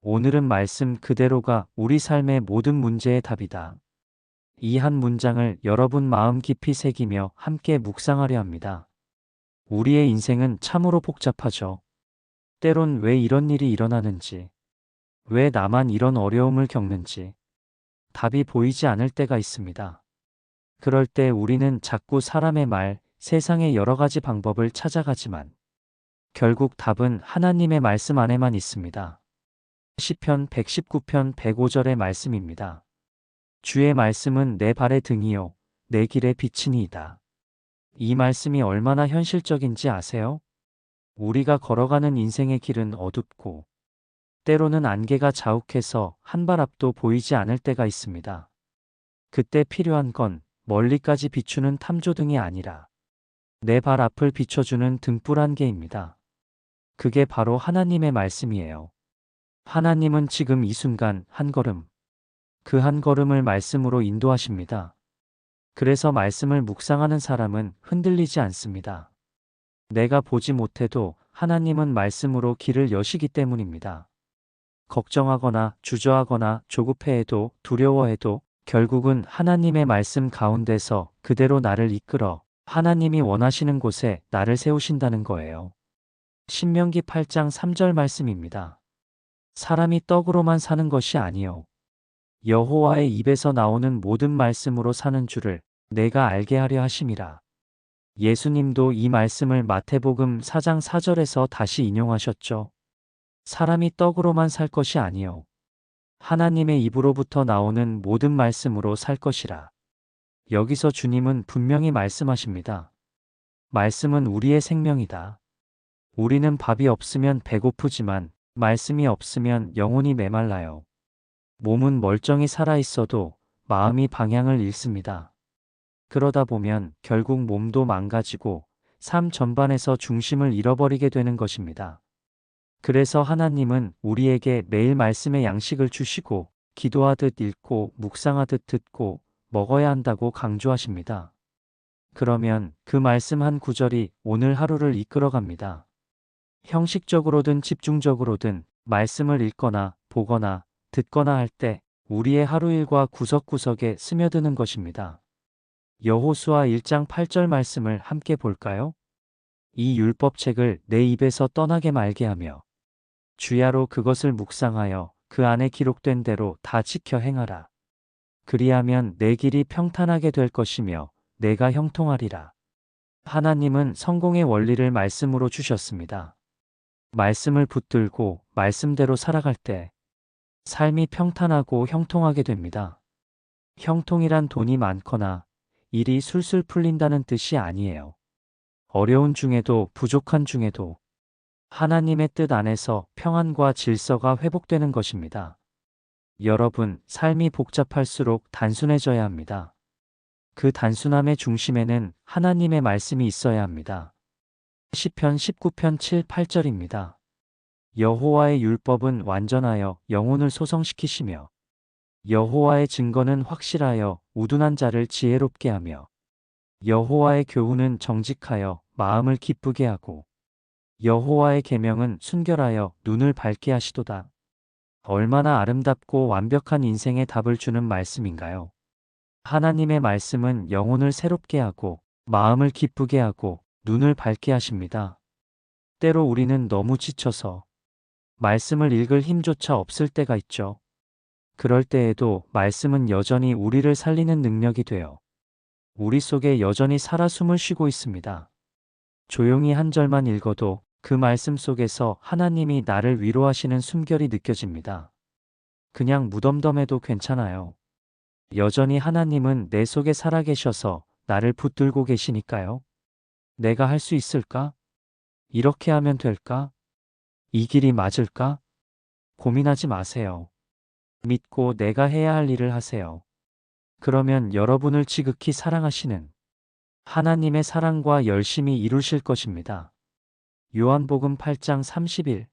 오늘은 말씀 그대로가 우리 삶의 모든 문제의 답이다. 이 한 문장을 여러분 마음 깊이 새기며 함께 묵상하려 합니다. 우리의 인생은 참으로 복잡하죠. 때론 왜 이런 일이 일어나는지, 왜 나만 이런 어려움을 겪는지 답이 보이지 않을 때가 있습니다. 그럴 때 우리는 자꾸 사람의 말, 세상의 여러 가지 방법을 찾아가지만 결국 답은 하나님의 말씀 안에만 있습니다. 시편 119편 105절의 말씀입니다. 주의 말씀은 내 발의 등이요 내 길의 빛이니이다. 이 말씀이 얼마나 현실적인지 아세요? 우리가 걸어가는 인생의 길은 어둡고 때로는 안개가 자욱해서 한 발 앞도 보이지 않을 때가 있습니다. 그때 필요한 건 멀리까지 비추는 탐조등이 아니라 내 발 앞을 비춰주는 등불 한 개입니다. 그게 바로 하나님의 말씀이에요. 하나님은 지금 이 순간 한 걸음, 그 한 걸음을 말씀으로 인도하십니다. 그래서 말씀을 묵상하는 사람은 흔들리지 않습니다. 내가 보지 못해도 하나님은 말씀으로 길을 여시기 때문입니다. 걱정하거나 주저하거나 조급해해도 두려워해도 결국은 하나님의 말씀 가운데서 그대로 나를 이끌어 하나님이 원하시는 곳에 나를 세우신다는 거예요. 신명기 8장 3절 말씀입니다. 사람이 떡으로만 사는 것이 아니요 여호와의 입에서 나오는 모든 말씀으로 사는 줄을 내가 알게 하려 하심이라. 예수님도 이 말씀을 마태복음 4장 4절에서 다시 인용하셨죠. 사람이 떡으로만 살 것이 아니요 하나님의 입으로부터 나오는 모든 말씀으로 살 것이라. 여기서 주님은 분명히 말씀하십니다. 말씀은 우리의 생명이다. 우리는 밥이 없으면 배고프지만 말씀이 없으면 영혼이 메말라요. 몸은 멀쩡히 살아있어도 마음이 방향을 잃습니다. 그러다 보면 결국 몸도 망가지고 삶 전반에서 중심을 잃어버리게 되는 것입니다. 그래서 하나님은 우리에게 매일 말씀의 양식을 주시고 기도하듯 읽고 묵상하듯 듣고 먹어야 한다고 강조하십니다. 그러면 그 말씀 한 구절이 오늘 하루를 이끌어갑니다. 형식적으로든 집중적으로든 말씀을 읽거나 보거나 듣거나 할 때 우리의 하루 일과 구석구석에 스며드는 것입니다. 여호수아 1장 8절 말씀을 함께 볼까요? 이 율법책을 내 입에서 떠나게 말게 하며 주야로 그것을 묵상하여 그 안에 기록된 대로 다 지켜 행하라. 그리하면 내 길이 평탄하게 될 것이며 내가 형통하리라. 하나님은 성공의 원리를 말씀으로 주셨습니다. 말씀을 붙들고 말씀대로 살아갈 때 삶이 평탄하고 형통하게 됩니다. 형통이란 돈이 많거나 일이 술술 풀린다는 뜻이 아니에요. 어려운 중에도 부족한 중에도 하나님의 뜻 안에서 평안과 질서가 회복되는 것입니다. 여러분, 삶이 복잡할수록 단순해져야 합니다. 그 단순함의 중심에는 하나님의 말씀이 있어야 합니다. 시편 19편 7, 8절입니다. 여호와의 율법은 완전하여 영혼을 소성시키시며 여호와의 증거는 확실하여 우둔한 자를 지혜롭게 하며 여호와의 교훈은 정직하여 마음을 기쁘게 하고 여호와의 계명은 순결하여 눈을 밝게 하시도다. 얼마나 아름답고 완벽한 인생의 답을 주는 말씀인가요? 하나님의 말씀은 영혼을 새롭게 하고 마음을 기쁘게 하고 눈을 밝게 하십니다. 때로 우리는 너무 지쳐서 말씀을 읽을 힘조차 없을 때가 있죠. 그럴 때에도 말씀은 여전히 우리를 살리는 능력이 되어 우리 속에 여전히 살아 숨을 쉬고 있습니다. 조용히 한 절만 읽어도 그 말씀 속에서 하나님이 나를 위로하시는 숨결이 느껴집니다. 그냥 무덤덤해도 괜찮아요. 여전히 하나님은 내 속에 살아계셔서 나를 붙들고 계시니까요. 내가 할 수 있을까? 이렇게 하면 될까? 이 길이 맞을까? 고민하지 마세요. 믿고 내가 해야 할 일을 하세요. 그러면 여러분을 지극히 사랑하시는 하나님의 사랑과 열심히 이루실 것입니다. 요한복음 8장 31,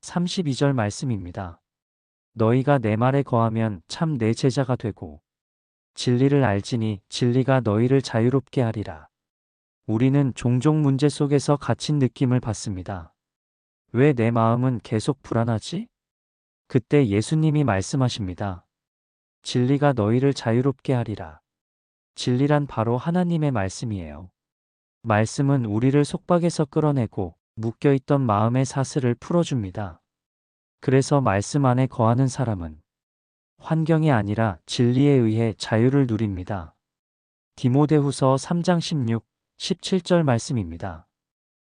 32절 말씀입니다. 너희가 내 말에 거하면 참 내 제자가 되고 진리를 알지니 진리가 너희를 자유롭게 하리라. 우리는 종종 문제 속에서 갇힌 느낌을 받습니다. 왜 내 마음은 계속 불안하지? 그때 예수님이 말씀하십니다. 진리가 너희를 자유롭게 하리라. 진리란 바로 하나님의 말씀이에요. 말씀은 우리를 속박에서 끌어내고 묶여있던 마음의 사슬을 풀어줍니다. 그래서 말씀 안에 거하는 사람은 환경이 아니라 진리에 의해 자유를 누립니다. 디모데후서 3장 16, 17절 말씀입니다.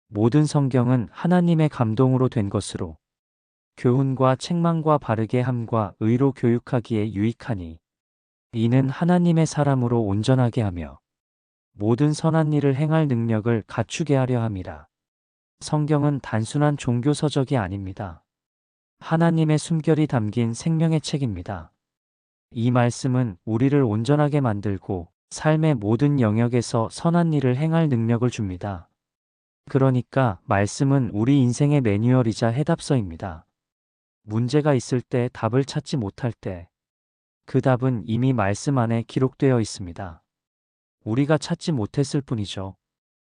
모든 성경은 하나님의 감동으로 된 것으로 교훈과 책망과 바르게 함과 의로 교육하기에 유익하니 이는 하나님의 사람으로 온전하게 하며 모든 선한 일을 행할 능력을 갖추게 하려 함이라. 성경은 단순한 종교 서적이 아닙니다. 하나님의 숨결이 담긴 생명의 책입니다. 이 말씀은 우리를 온전하게 만들고 삶의 모든 영역에서 선한 일을 행할 능력을 줍니다. 그러니까 말씀은 우리 인생의 매뉴얼이자 해답서입니다. 문제가 있을 때 답을 찾지 못할 때 그 답은 이미 말씀 안에 기록되어 있습니다. 우리가 찾지 못했을 뿐이죠.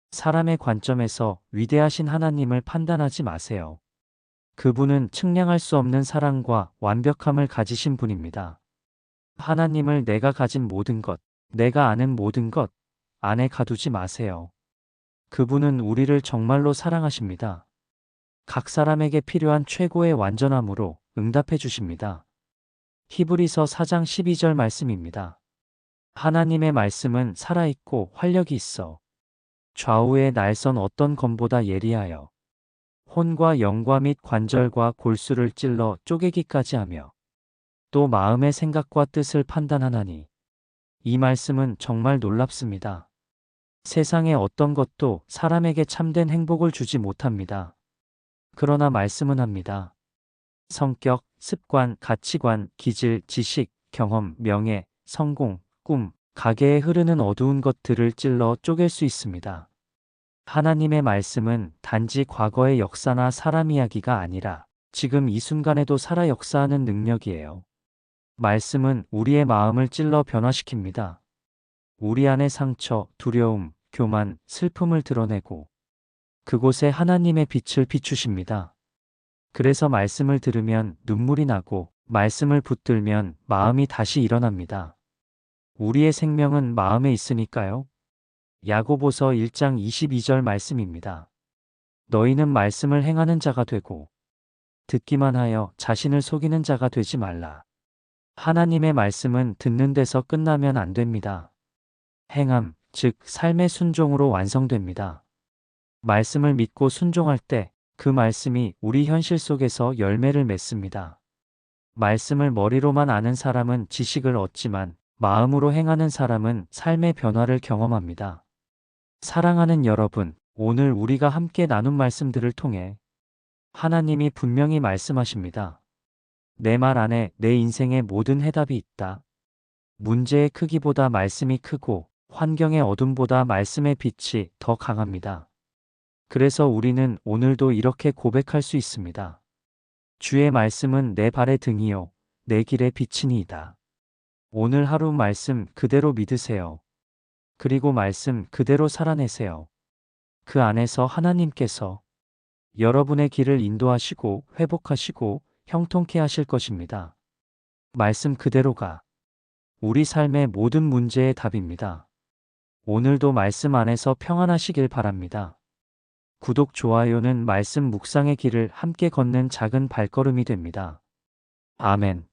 사람의 관점에서 위대하신 하나님을 판단하지 마세요. 그분은 측량할 수 없는 사랑과 완벽함을 가지신 분입니다. 하나님을 내가 가진 모든 것, 내가 아는 모든 것 안에 가두지 마세요. 그분은 우리를 정말로 사랑하십니다. 각 사람에게 필요한 최고의 완전함으로 응답해 주십니다. 히브리서 4장 12절 말씀입니다. 하나님의 말씀은 살아있고 활력이 있어 좌우의 날선 어떤 검보다 예리하여 혼과 영과 및 관절과 골수를 찔러 쪼개기까지 하며 또 마음의 생각과 뜻을 판단하나니 이 말씀은 정말 놀랍습니다. 세상의 어떤 것도 사람에게 참된 행복을 주지 못합니다. 그러나 말씀은 합니다. 성격, 습관, 가치관, 기질, 지식, 경험, 명예, 성공, 꿈, 가계에 흐르는 어두운 것들을 찔러 쪼갤 수 있습니다. 하나님의 말씀은 단지 과거의 역사나 사람 이야기가 아니라 지금 이 순간에도 살아 역사하는 능력이에요. 말씀은 우리의 마음을 찔러 변화시킵니다. 우리 안의 상처, 두려움, 교만, 슬픔을 드러내고 그곳에 하나님의 빛을 비추십니다. 그래서 말씀을 들으면 눈물이 나고 말씀을 붙들면 마음이 다시 일어납니다. 우리의 생명은 마음에 있으니까요. 야고보서 1장 22절 말씀입니다. 너희는 말씀을 행하는 자가 되고 듣기만 하여 자신을 속이는 자가 되지 말라. 하나님의 말씀은 듣는 데서 끝나면 안 됩니다. 행함, 즉 삶의 순종으로 완성됩니다. 말씀을 믿고 순종할 때 그 말씀이 우리 현실 속에서 열매를 맺습니다. 말씀을 머리로만 아는 사람은 지식을 얻지만 마음으로 행하는 사람은 삶의 변화를 경험합니다. 사랑하는 여러분, 오늘 우리가 함께 나눈 말씀들을 통해 하나님이 분명히 말씀하십니다. 내 말 안에 내 인생의 모든 해답이 있다. 문제의 크기보다 말씀이 크고 환경의 어둠보다 말씀의 빛이 더 강합니다. 그래서 우리는 오늘도 이렇게 고백할 수 있습니다. 주의 말씀은 내 발의 등이요 내 길의 빛이니이다. 오늘 하루 말씀 그대로 믿으세요. 그리고 말씀 그대로 살아내세요. 그 안에서 하나님께서 여러분의 길을 인도하시고 회복하시고 형통케 하실 것입니다. 말씀 그대로가 우리 삶의 모든 문제의 답입니다. 오늘도 말씀 안에서 평안하시길 바랍니다. 구독, 좋아요는 말씀 묵상의 길을 함께 걷는 작은 발걸음이 됩니다. 아멘.